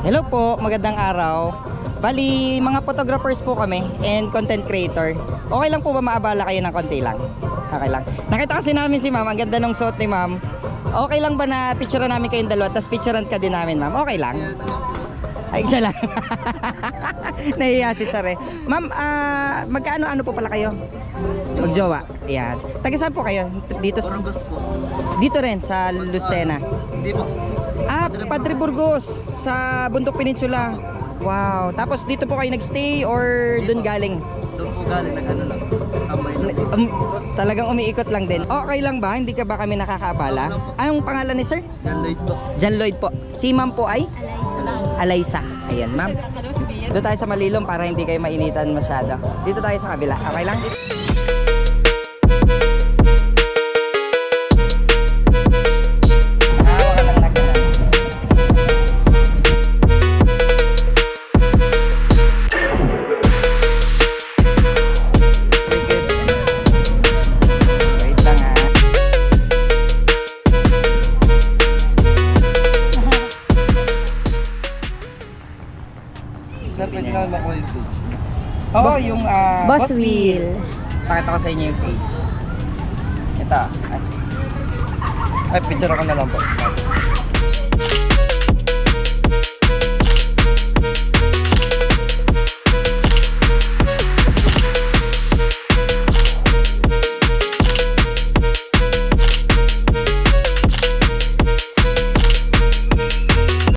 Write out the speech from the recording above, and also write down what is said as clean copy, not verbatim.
Hello po, magandang araw. Bali, mga photographers po kami and content creator. Okay lang po ba maabala kayo ng konti lang? Okay lang. Nakita kasi namin si ma'am, ang ganda ng suot ni ma'am. Okay lang ba na picturean namin kayong dalawa, tapos picturean ka din namin ma'am? Okay lang. Ay, siya lang. Nahiya si Sare. Ma'am, magkaano-ano po pala kayo? Magjowa. Ayan. Taga saan po kayo? Dito, Burgos po. dito rin sa Lucena. Hindi po. Padre Burgos sa Bundok Peninsula. Wow. Tapos dito po kayo nagstay or doon galing? Doon po galing, nag-ano lang. Tambay lang. Talagang umiikot lang din. Okay lang ba? Hindi ka ba kami nakakaabala? Anong pangalan ni sir? Yan, Lloyd po. John Lloyd po. Si ma'am po ay? Alaysa. Ayan ma'am. Doon tayo sa Malilom para hindi kayo mainitan masyado. Dito tayo sa kabila. Okay lang? Hawa ka lang na ganun. Very good. Wait lang ha. Sir, pwede na makuha yung page. Oo, yung Boss Wheel. Pakita ko sa inyo yung page. Ito. Ay, picture ako na lang po.